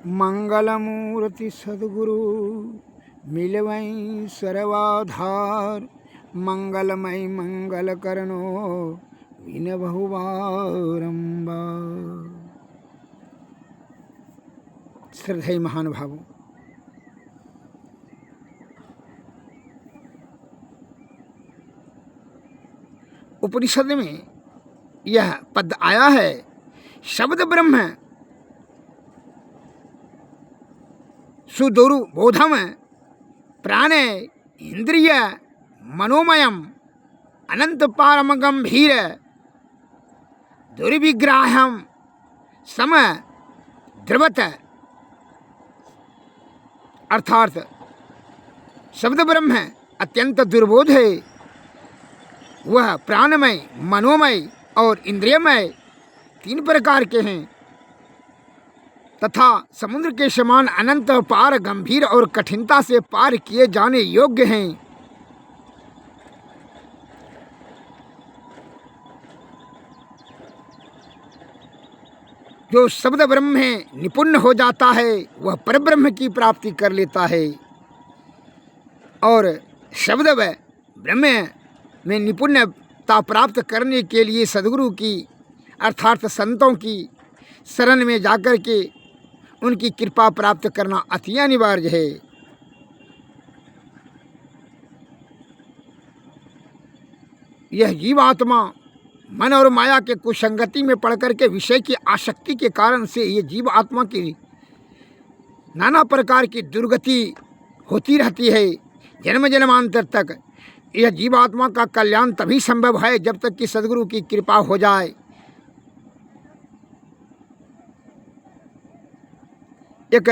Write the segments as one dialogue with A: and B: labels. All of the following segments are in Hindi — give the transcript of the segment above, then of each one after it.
A: मंगलमूर्ति सद्गुरु मिलवई सर्वाधार। मंगलमय मंगल करनो विन बहुबारंबार। श्रद्धेय महानुभावों, उपनिषद में यह पद आया है, शब्द ब्रह्म सुदुरु बोधम प्राण इंद्रिय मनोमयम अनंत पारम गंभीर दुर्विग्राह्यम सम द्रवत। अर्थात शब्द ब्रह्म अत्यंत दुर्बोध है। वह प्राणमय, मनोमय और इंद्रियमय तीन प्रकार के हैं तथा समुद्र के समान अनंत पार, गंभीर और कठिनता से पार किए जाने योग्य हैं। जो शब्द ब्रह्म में निपुण हो जाता है वह परब्रह्म की प्राप्ति कर लेता है, और शब्द ब्रह्म में निपुणता प्राप्त करने के लिए सद्गुरु की अर्थात संतों की शरण में जाकर के उनकी कृपा प्राप्त करना अति अनिवार्य है। यह जीवात्मा मन और माया के कुसंगति में पड़कर के विषय की आसक्ति के कारण से ये जीव आत्मा की नाना प्रकार की दुर्गति होती रहती है। जन्म जन्मांतर तक यह जीवात्मा का कल्याण तभी संभव है जब तक कि सद्गुरु की कृपा हो जाए। एक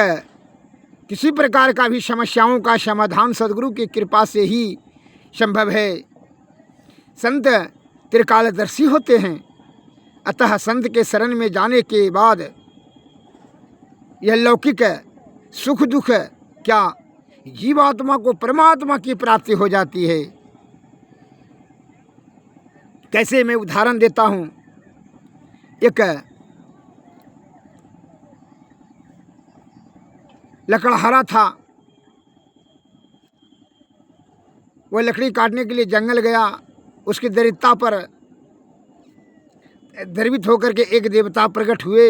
A: किसी प्रकार का भी समस्याओं का समाधान सद्गुरु की कृपा से ही संभव है। संत त्रिकालदर्शी होते हैं, अतः संत के शरण में जाने के बाद यह लौकिक सुख दुख क्या जीवात्मा को परमात्मा की प्राप्ति हो जाती है। कैसे, मैं उदाहरण देता हूँ। एक लकड़हारा था, वह लकड़ी काटने के लिए जंगल गया। उसकी दरिद्रता पर द्रवित होकर के एक देवता प्रकट हुए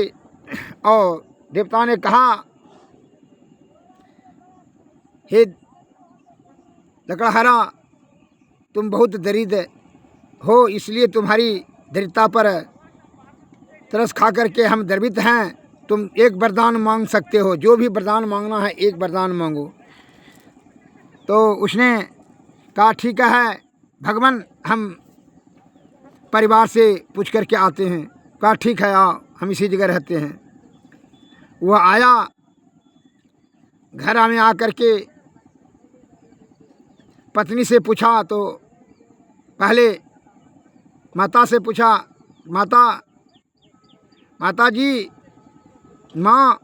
A: और देवता ने कहा, हे लकड़हारा, तुम बहुत दरिद्र हो, इसलिए तुम्हारी दरिद्रता पर तरस खा करके हम द्रवित हैं। तुम एक वरदान मांग सकते हो, जो भी वरदान मांगना है एक वरदान मांगो। तो उसने कहा, ठीक है भगवान, हम परिवार से पूछ करके आते हैं। कहा, ठीक है आओ, हम इसी जगह रहते हैं। वह आया, घर में आकर के पत्नी से पूछा, तो पहले माता से पूछा, माता जी, माँ,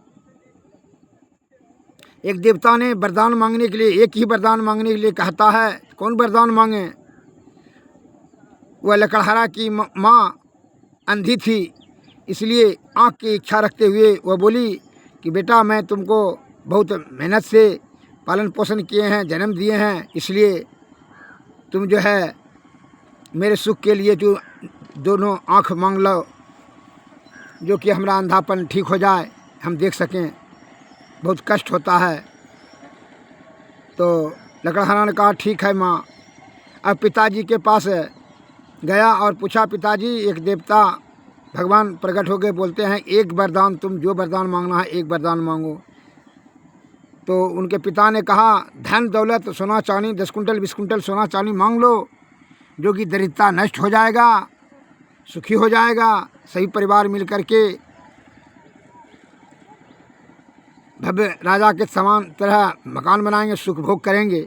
A: एक देवता ने वरदान मांगने के लिए, एक ही वरदान मांगने के लिए कहता है, कौन वरदान मांगे। वह लकड़हारा की माँ अंधी थी, इसलिए आँख की इच्छा रखते हुए वह बोली कि बेटा, मैं तुमको बहुत मेहनत से पालन पोषण किए हैं, जन्म दिए हैं, इसलिए तुम जो है मेरे सुख के लिए जो दोनों आँख मांग लो, जो कि हमारा अंधापन ठीक हो जाए, हम देख सकें, बहुत कष्ट होता है। तो लकड़हारा ने कहा, ठीक है माँ। अब पिताजी के पास गया और पूछा, पिताजी, एक देवता भगवान प्रकट हो गए, बोलते हैं एक वरदान, तुम जो वरदान मांगना है एक वरदान मांगो। तो उनके पिता ने कहा, धन दौलत सोना चांदी 10 कुंटल 20 कुंटल सोना चांदी मांग लो, जो कि दरिद्रता नष्ट हो जाएगा, सुखी हो जाएगा, सही परिवार मिल करके भव्य राजा के समान तरह मकान बनाएंगे, सुख भोग करेंगे।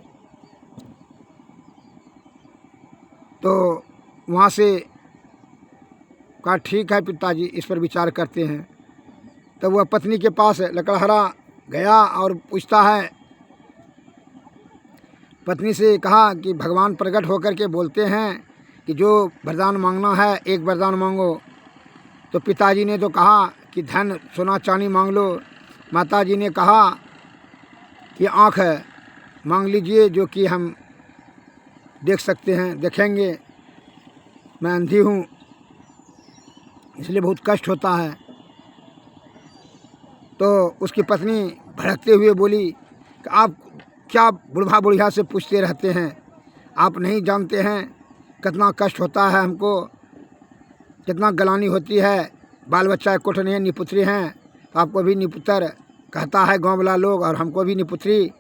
A: तो वहाँ से कहा, ठीक है पिताजी, इस पर विचार करते हैं। तब वह पत्नी के पास लकड़हारा गया और पूछता है, पत्नी से कहा कि भगवान प्रकट होकर के बोलते हैं कि जो वरदान मांगना है एक वरदान मांगो। तो पिताजी ने तो कहा कि धन सोना चांदी मांग लो, माता जी ने कहा कि आँख मांग लीजिए जो कि हम देख सकते हैं, देखेंगे। मैं अंधी हूँ इसलिए बहुत कष्ट होता है। तो उसकी पत्नी भड़कते हुए बोली कि आप क्या बुढ़ा बुढ़िया से पूछते रहते हैं, आप नहीं जानते हैं कितना कष्ट होता है हमको, कितना गलानी होती है। बाल बच्चा कोठ नहीं, निपुत्री हैं, तो आपको भी निपुत्र कहता है गाँव वाला लोग, और हमको भी निपुत्री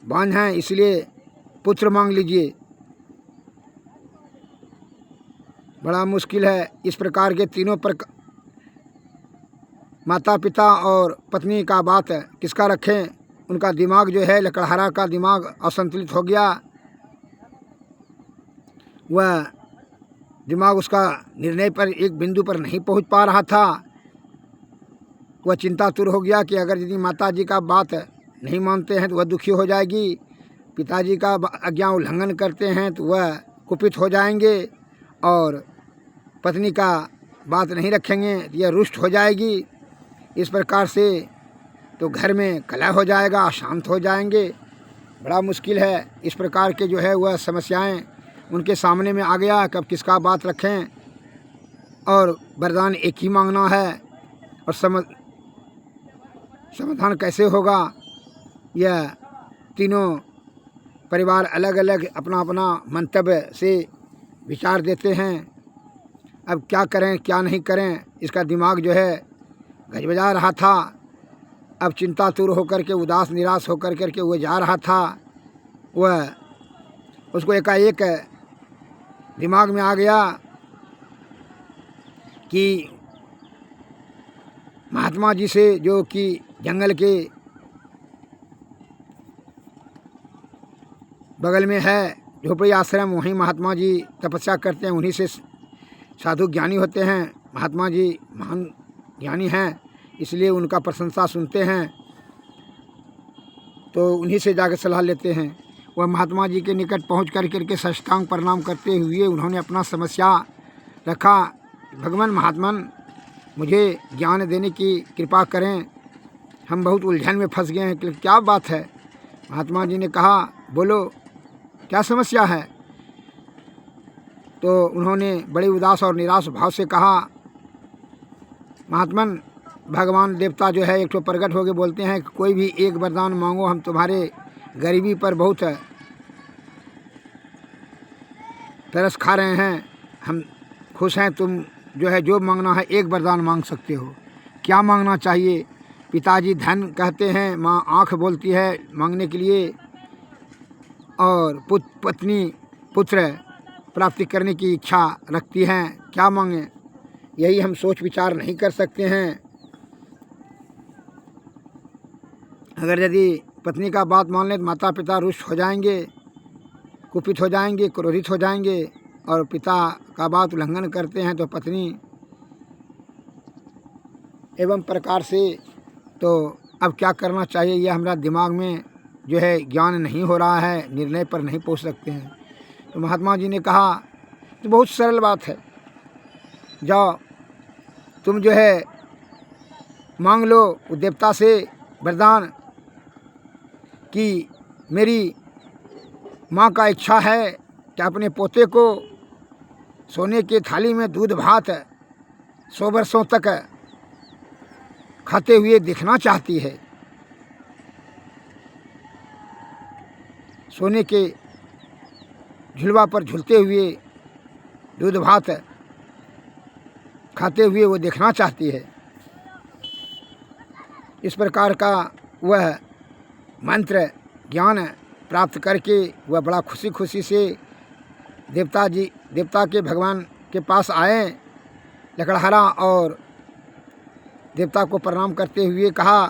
A: बांझ हैं, इसलिए पुत्र मांग लीजिए। बड़ा मुश्किल है। इस प्रकार के तीनों माता पिता और पत्नी का बात किसका रखें। उनका दिमाग जो है, लकड़हारा का दिमाग असंतुलित हो गया। वह दिमाग उसका निर्णय पर, एक बिंदु पर नहीं पहुंच पा रहा था। वह चिंतातुर हो गया कि अगर यदि माता जी का बात नहीं मानते हैं तो वह दुखी हो जाएगी, पिताजी का आज्ञा उल्लंघन करते हैं तो वह कुपित हो जाएंगे, और पत्नी का बात नहीं रखेंगे तो यह रुष्ट हो जाएगी। इस प्रकार से तो घर में कलह हो जाएगा, अशांत हो जाएंगे। बड़ा मुश्किल है। इस प्रकार के जो है वह समस्याएं उनके सामने में आ गया। कब किसका बात रखें, और वरदान एक ही मांगना है, और समाधान कैसे होगा। यह तीनों परिवार अलग अलग अपना अपना मंतव्य से विचार देते हैं। अब क्या करें क्या नहीं करें, इसका दिमाग जो है गजबजा रहा था। अब चिंतातुर होकर के, उदास निराश होकर करके वह जा रहा था। वह उसको एकाएक दिमाग में आ गया कि महात्मा जी से, जो कि जंगल के बगल में है झोपड़ी आश्रम, वहीं महात्मा जी तपस्या करते हैं, उन्हीं से साधु ज्ञानी होते हैं। महात्मा जी महान ज्ञानी हैं, इसलिए उनका प्रशंसा सुनते हैं, तो उन्हीं से जाकर सलाह लेते हैं। वह महात्मा जी के निकट पहुँच करके साष्टांग प्रणाम करते हुए उन्होंने अपना समस्या रखा। भगवान महात्मन, मुझे ज्ञान देने की कृपा करें, हम बहुत उलझन में फंस गए हैं। कि क्या बात है। महात्मा जी ने कहा, बोलो क्या समस्या है। तो उन्होंने बड़े उदास और निराश भाव से कहा, महात्मन, भगवान देवता जो है एक तो प्रकट होकर बोलते हैं कि कोई भी एक वरदान मांगो, हम तुम्हारे गरीबी पर बहुत तरस खा रहे हैं, हम खुश हैं, तुम जो है जो मांगना है एक वरदान मांग सकते हो। क्या मांगना चाहिए। पिताजी धन कहते हैं, माँ आँख बोलती है मांगने के लिए, और पत्नी पुत्र प्राप्ति करने की इच्छा रखती हैं। क्या मांगें, यही हम सोच विचार नहीं कर सकते हैं। अगर यदि पत्नी का बात मान लें तो माता पिता रुष्ट हो जाएंगे, कुपित हो जाएंगे, क्रोधित हो जाएंगे, और पिता का बात उल्लंघन करते हैं तो पत्नी एवं प्रकार से। तो अब क्या करना चाहिए, यह हमारा दिमाग में जो है ज्ञान नहीं हो रहा है, निर्णय पर नहीं पहुंच सकते हैं। तो महात्मा जी ने कहा, तो बहुत सरल बात है, जाओ तुम जो है मांग लो देवता से वरदान कि मेरी माँ का इच्छा है कि अपने पोते को सोने की थाली में दूध भात 100 वर्षों तक खाते हुए देखना चाहती है। सोने के झुलवा पर झूलते हुए दूध भात खाते हुए वो देखना चाहती है। इस प्रकार का वह मंत्र ज्ञान प्राप्त करके वह बड़ा खुशी खुशी से देवता के भगवान के पास आए। लकड़हारा और देवता को प्रणाम करते हुए कहा,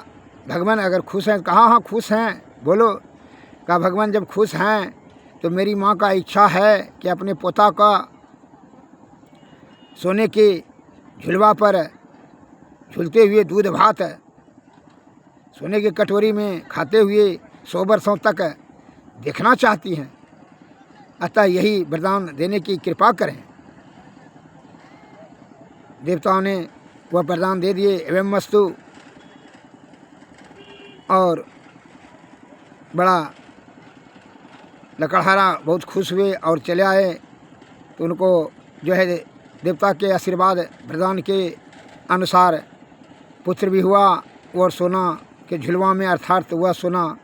A: भगवान अगर खुश हैं। कहा हाँ खुश हैं, बोलो। कहा भगवान जब खुश हैं तो मेरी माँ का इच्छा है कि अपने पोता का सोने के झुलवा पर झूलते हुए दूध भात सोने की कटोरी में खाते हुए 100 वर्षों तक देखना चाहती हैं, अतः यही वरदान देने की कृपा करें। देवताओं ने वह वरदान दे दिए। एवं वस्तु और बड़ा लकड़हारा बहुत खुश हुए और चले आए। तो उनको जो है देवता के आशीर्वाद वरदान के अनुसार पुत्र भी हुआ और सोना के झुलवा में, अर्थात वह सोना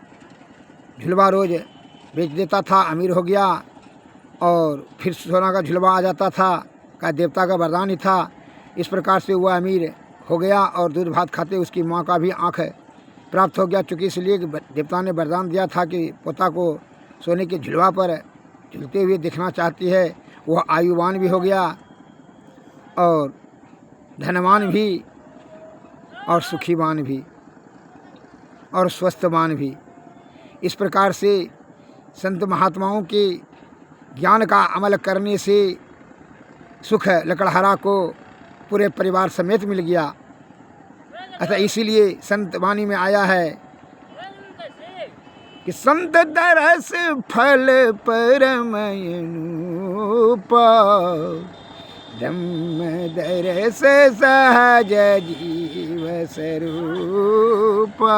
A: झुलवा रोज बेच देता था, अमीर हो गया और फिर सोना का झुलवा आ जाता था, का देवता का वरदान ही था। इस प्रकार से वह अमीर हो गया और दूध भात खाते उसकी माँ का भी आँख प्राप्त हो गया, चूँकि इसलिए कि देवता ने वरदान दिया था कि पोता को सोने के झुलवा पर झूलते हुए देखना चाहती है। वह आयुवान भी हो गया और धनवान भी और सुखीवान भी और स्वस्थवान भी। इस प्रकार से संत महात्माओं के ज्ञान का अमल करने से सुख लकड़हारा को पूरे परिवार समेत मिल गया। अतः इसीलिए संत वाणी में आया है कि संत दरस फल परमयनुपा, ब्रह्म दरस सहज जीव स्वरूपा।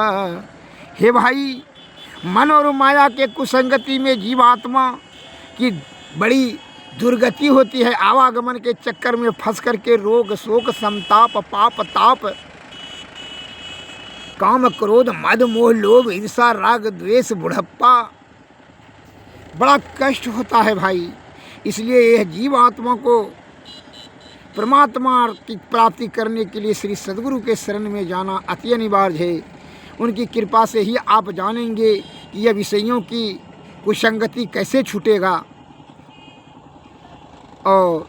A: हे भाई, मन और माया के कुसंगति में जीवात्मा की बड़ी दुर्गति होती है। आवागमन के चक्कर में फंस करके रोग शोक संताप पाप ताप काम क्रोध मद मोह लोभ ईर्षा राग द्वेष बुढ़प्पा बड़ा कष्ट होता है भाई। इसलिए यह जीवात्मा को परमात्मा की प्राप्ति करने के लिए श्री सद्गुरु के शरण में जाना अति अनिवार्य है। उनकी कृपा से ही आप जानेंगे कि यह विषयों की कुसंगति कैसे छूटेगा और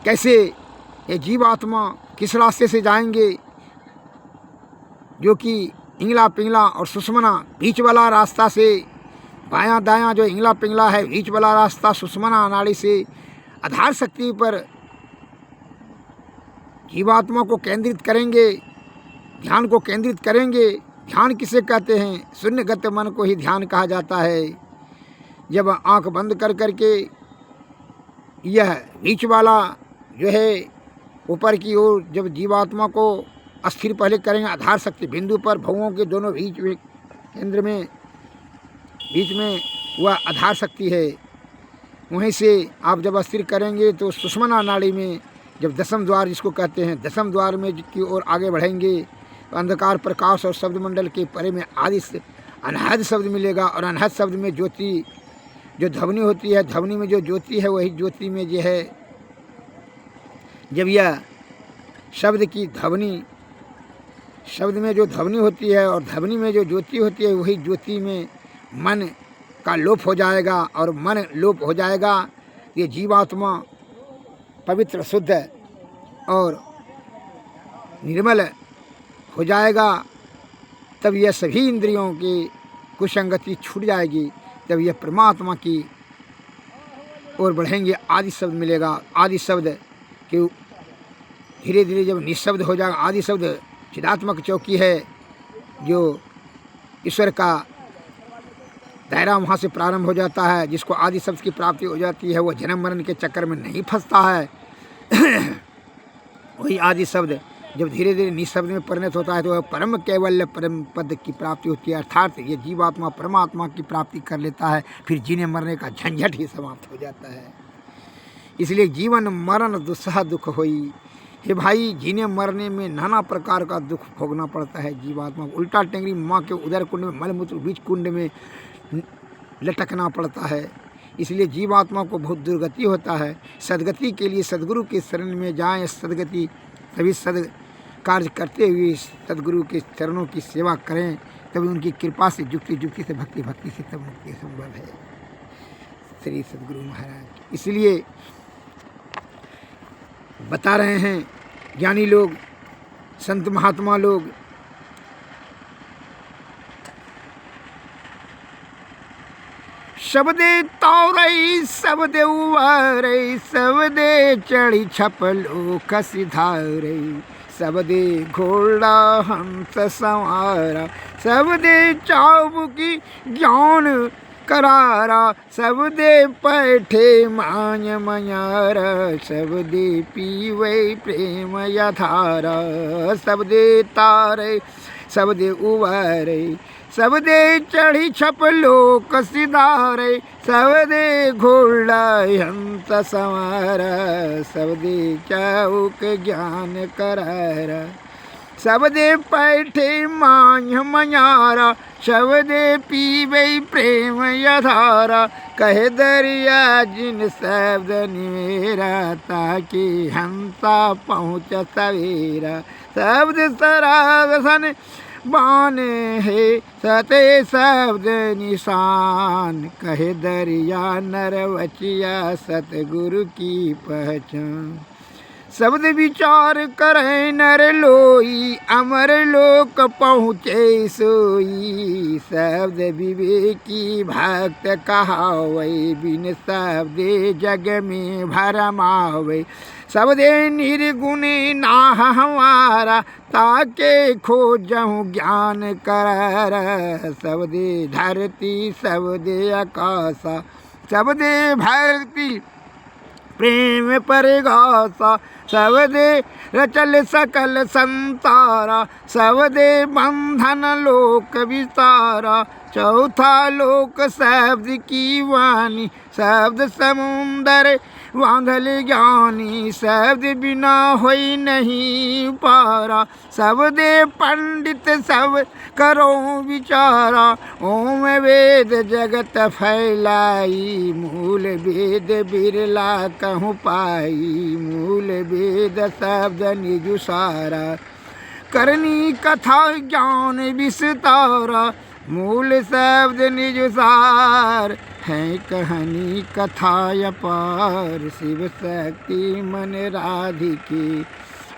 A: कैसे ये जीवात्मा किस रास्ते से जाएंगे, जो कि इंगला पिंगला और सुषमना बीच वाला रास्ता से, बायां दायां जो इंगला पिंगला है बीच वाला रास्ता सुषमना नाड़ी से आधार शक्ति पर जीवात्मा को केंद्रित करेंगे, ध्यान को केंद्रित करेंगे। ध्यान किसे कहते हैं? शून्यगत मन को ही ध्यान कहा जाता है। जब आंख बंद कर करके यह बीच वाला जो है ऊपर की ओर जब जीवात्मा को अस्थिर पहले करेंगे आधार शक्ति बिंदु पर, भवों के दोनों बीच में केंद्र में बीच में वह आधार शक्ति है। वहीं से आप जब अस्थिर करेंगे तो सुषमना नाड़ी में जब दसम द्वार जिसको कहते हैं, दसम द्वार में की ओर आगे बढ़ेंगे तो अंधकार प्रकाश और शब्द मंडल के परे में आदि अनहद शब्द मिलेगा। और अनहद शब्द में ज्योति जो ध्वनि होती है, ध्वनि में जो ज्योति है वही ज्योति में जो है जब यह शब्द की ध्वनि, शब्द में जो ध्वनि होती है और ध्वनि में जो ज्योति होती है वही ज्योति में मन का लोप हो जाएगा। और मन लोप हो जाएगा ये जीवात्मा पवित्र शुद्ध और निर्मल हो जाएगा। तब यह सभी इंद्रियों की कुसंगति छूट जाएगी। तब यह परमात्मा की ओर बढ़ेंगे। आदि शब्द मिलेगा। आदि शब्द कि धीरे धीरे जब निःशब्द हो जाएगा, आदि शब्द चिदात्मक चौकी है जो ईश्वर का दायरा वहाँ से प्रारंभ हो जाता है। जिसको आदि शब्द की प्राप्ति हो जाती है वो जन्म मरण के चक्कर में नहीं फंसता है। वही आदि शब्द जब धीरे धीरे निःशब्द में परिणत होता है तो वह परम कैवल्य परम पद की प्राप्ति होती है। अर्थात ये जीवात्मा परमात्मा की प्राप्ति कर लेता है। फिर जीने मरने का झंझट ही समाप्त हो जाता है। इसलिए जीवन मरण दुस्सह दुख होई। हे भाई, जीने मरने में नाना प्रकार का दुख भोगना पड़ता है जीवात्मा को। उल्टा टेंगरी माँ के उदर कुंड में मलमूत्र बीज कुंड में लटकना पड़ता है। इसलिए जीवात्मा को बहुत दुर्गति होता है। सदगति के लिए सदगुरु के शरण में जाएं। सदगति तभी सद कार्य करते हुए सदगुरु के चरणों की सेवा करें, तभी उनकी कृपा से जुक्ति जुक्ति से भक्ति भक्ति से तब मुक्ति संभव है। श्री सदगुरु महाराज इसलिए बता रहे हैं ज्ञानी लोग, संत महात्मा लोग, शब्दे तौरई शब्दे उवारई शब्दे चढ़ी छपलो खसिधारई शब्दे घोड़ा हंस संवारा शब्दे चाबुकी ज्ञान करारा शब्दे पैठे माय मयारा शब्दे पीवे प्रेम यथारा शब्दे तारे सब दे उबारे, सब दे चढ़ी छप लोक सिधारे, सब दे घोड़ा हंस संवारा, सब दे चाउक ज्ञान करारा, सब दे पैठे मांझ मयारा, सब दे पीवे प्रेम यधारा, कहे दरिया जिन शब्द निमेरा, ताकि हंसा पहुँच सवेरा, शब्द सराग सन बाने है सते शब्द निशान, कहे दरिया नरवचिया सतगुरु की पहचान, शब्द विचार करे नर लोई, अमर लोक पहुँचे सोई, शब्द विवेकी भक्त कहावे, बिन शब्द जग में भरमावे, शब्दे निर्गुण नाह हमारा, ताके खोजहूँ ज्ञान कर, शब्दे धरती शब्दे आकाशा, शब्दे भक्ति प्रेम परिघासा, शब्दे रचल सकल संतारा, शब्दे बंधन लोक विस्तारा, चौथा लोक शब्द की वाणी, शब्द समुंदर वांगल ज्ञानी, शब्द बिना होई नहीं पारा, शब्दे पंडित सब करो विचारा, ओम वेद जगत फैलाई, मूल वेद बिरला कहूँ पाई, मूल वेद शब्द निज सारा, करनी कथा ज्ञान विस्तारा, मूल शब्द निज सार, है कहानी कथा अपार, शिव शक्ति मन राधिकी,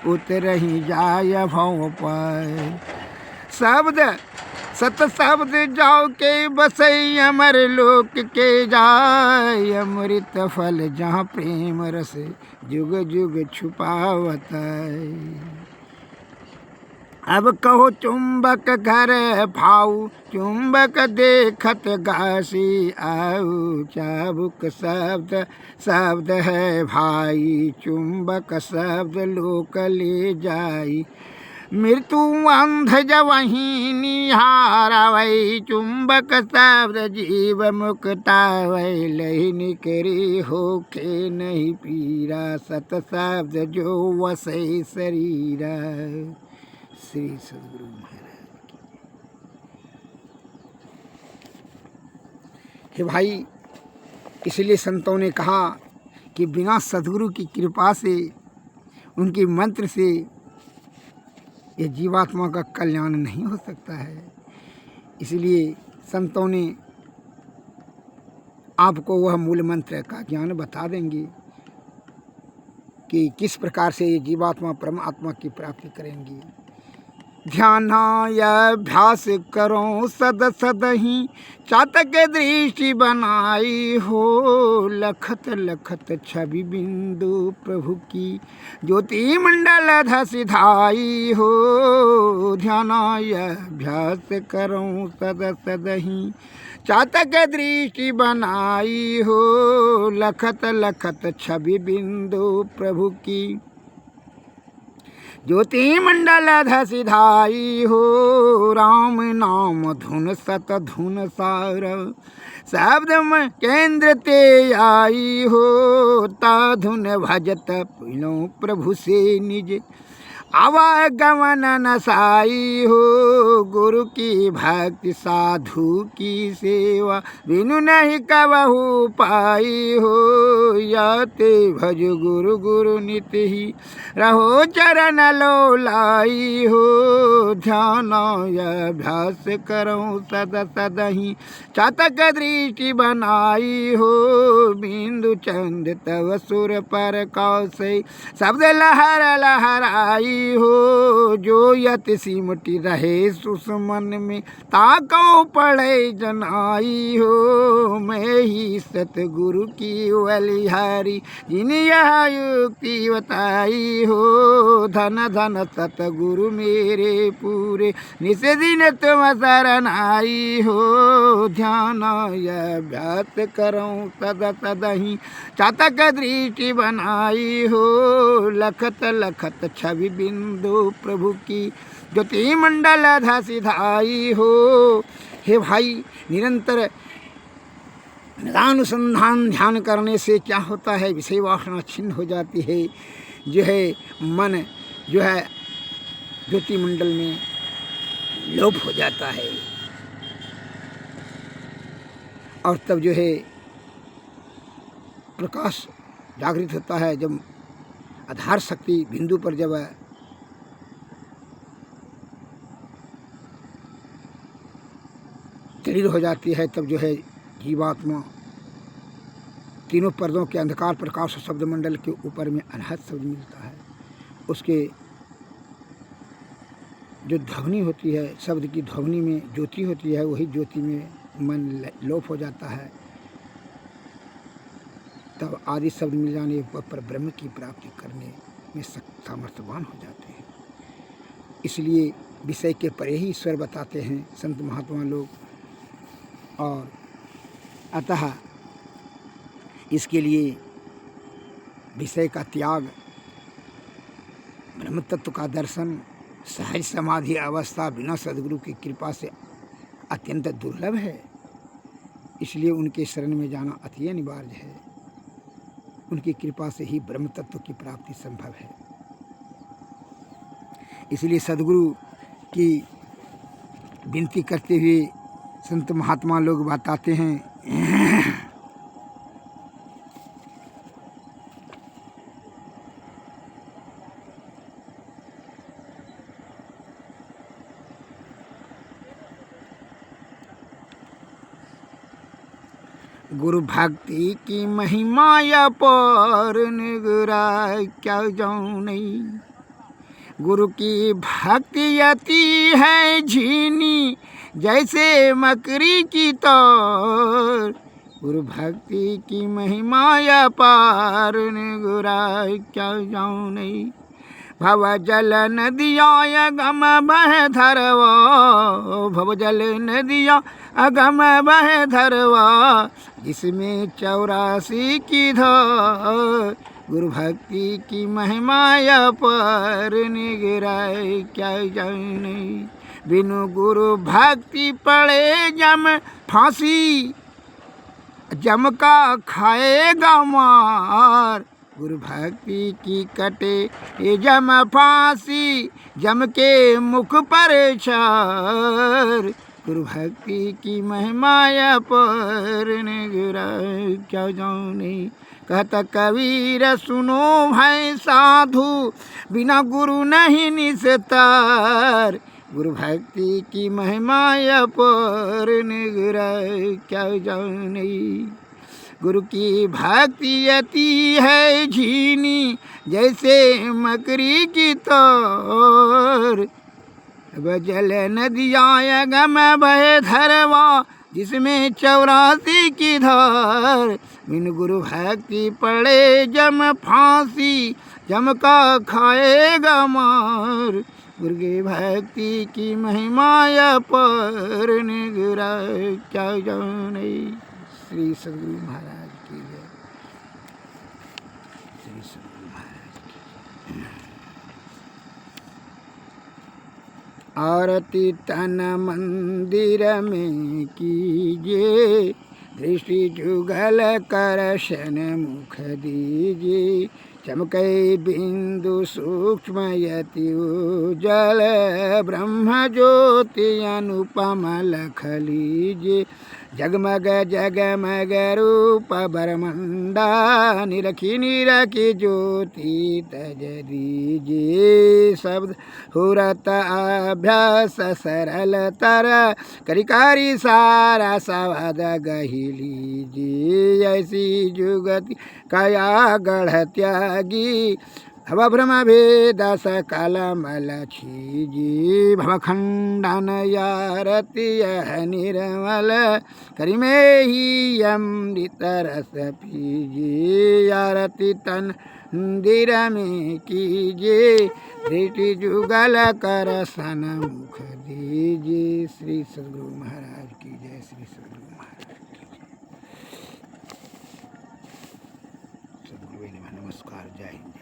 A: उतरही जाय भव पार, शब्द सत शब्द जाओ के बसई, अमर लोक के जाय, अमृत फल जहाँ प्रेम रस जुग जुग छुपावत है। अब कहो चुंबक घर भाऊ, चुंबक देखत घासी आऊ, चाबुक शब्द शब्द है भाई, चुंबक शब्द लोक ले जाई, मृत्यु अंध जवहीं निहारवै, चुंबक शब्द जीव मुक्तावै, लही निकरी होके नहीं पीरा, सत शब्द जो वसै शरीरा। श्री सद्गुरु महाराज की। हे भाई, इसलिए संतों ने कहा कि बिना सद्गुरु की कृपा से, उनके मंत्र से ये जीवात्मा का कल्याण नहीं हो सकता है। इसलिए संतों ने आपको वह मूल मंत्र का ज्ञान बता देंगे कि किस प्रकार से ये जीवात्मा परमात्मा की प्राप्ति करेंगी। ध्यानाभ्यास करो सद सदहि, चातक दृष्टि बनाई हो, लखत लखत छवि बिंदु प्रभु की, ज्योति मंडल धसि धाई हो। ध्यानाभ्यास करो सद सदहि, चातक दृष्टि बनाई हो, लखत लखत छवि बिंदु प्रभु की, ज्योति मंडल धसि धाई हो। राम नाम धुन सत धुन सार, शब्द में केंद्र ते आई हो। ता धुन भजत पिलो प्रभु से निज, आवागमन नसाई हो। गुरु की भक्ति साधु की सेवा, बिनु नहीं कबहु पाई हो। याते भज गुरु गुरु नित ही, रहो चरण लो लाई हो। ध्यानाभ्यास करो सद सदहि, चातक दृष्टि बनाई हो। बिंदु चंद तव सुर पर कौशै, शब्द लहर लहराई हो। जो यति सिमटी रहे सुषमन में, ताको पड़े जनाई हो। मैं ही सतगुरु की बलिहारी, जिन यह युक्ति बताई हो। धन धन सतगुरु मेरे पूरे, निस दिन तुम शरण आई हो। ध्यानाभ्यास करो सद सदहि, चातक दृष्टि बनाई हो। लखत लखत छवि बिंदु प्रभु की, ज्योति मंडल धसी धाई हो। हे भाई, निरंतर निदानुसंधान ध्यान करने से क्या होता है, विषय वासना छिन्न हो जाती है, जो है मन जो है ज्योति मंडल में लोप हो जाता है। और तब जो है प्रकाश जागृत होता है। जब आधार शक्ति बिंदु पर जब दृढ़ हो जाती है, तब जो है जीवात्मा तीनों पर्दों के अंधकार प्रकाश शब्द मंडल के ऊपर में अनहद शब्द मिलता है। उसके जो ध्वनि होती है, शब्द की ध्वनि में ज्योति होती है, वही ज्योति में मन लोप हो जाता है। तब आदि शब्द मिल जाने पर ब्रह्म की प्राप्ति करने में सामर्थ्यवान हो जाते हैं। इसलिए विषय के परे ही ईश्वर बताते हैं संत महात्मा लोग। और अतः इसके लिए विषय का त्याग, ब्रह्म तत्व का दर्शन, सहज समाधि अवस्था बिना सद्गुरु की कृपा से अत्यंत दुर्लभ है। इसलिए उनके शरण में जाना अति अनिवार्य है। उनकी कृपा से ही ब्रह्म तत्व की प्राप्ति संभव है। इसलिए सद्गुरु की विनती करते हुए संत महात्मा लोग बताते हैं, गुरु भक्ति की महिमा या पर निगरा क्या जाऊं नहीं। गुरु की भक्ति अति है झीनी जैसे मकड़ी की तौर। गुरु भक्ति की महिमा या पार निगरा क्या जाऊं नहीं। भव जल नदिया अगम बह धरवा, भव जल नदिया अगम बह धरवा, जिसमें 84 की धार। गुरु भक्ति की महिमा पर निगराए क्या जाने। बिनु गुरु भक्ति पड़े जम फांसी, जम का खाएगा मार। गुरु भक्ति की कटे ये जम फांसी, जम के मुख पर छार। गुरु भक्ति की महिमा पर निगरा क्या जाने। कहता कबीर सुनो भाई साधु, बिना गुरु नहीं निस्तार। गुरु भक्ति की महिमा पर निगरा क्या जाने। गुरु की भक्ति अति है झीनी जैसे मकड़ी की तौर। जल नदिया गम बहे धरवा, जिसमें 84 की धार। बिन गुरु भक्ति पड़े जम फांसी, जम का खाएगा मार। गुरु की भक्ति की महिमा पर निगरा क्या जाने। श्री सद्गुरु महाराज की जय। श्री सद्गुरु महाराज की आरती तन मंदिर में कीजिए, दृष्टि जुगल करशन मुख दीजिए। चमके बिंदु सूक्ष्म यति उज्जल, ब्रह्म ज्योति अनुपम लख लीजिए। जगमग जगमग रूप बरमंडा, निरखी निरखी ज्योति तज दीजिए। शब्द हुरत अभ्यास सरल तर, करिकारी सारा सवाद गही लीजिए। ऐसी जुगति कया गढ़ त्यागी, भव भ्रम भेद सकल मल छीजी। भवखंडन यारति यह निर्मल, करि में ही अमृत रस पीजी। आरती तन मंदिर में कीजिए, दृष्टि जुगल कर सन मुख दीजिए। श्री सद्गुरु महाराज की जय। श्री सद्गुरु महाराज की जय। सद्गुरु नमस्कार। जय हिंद।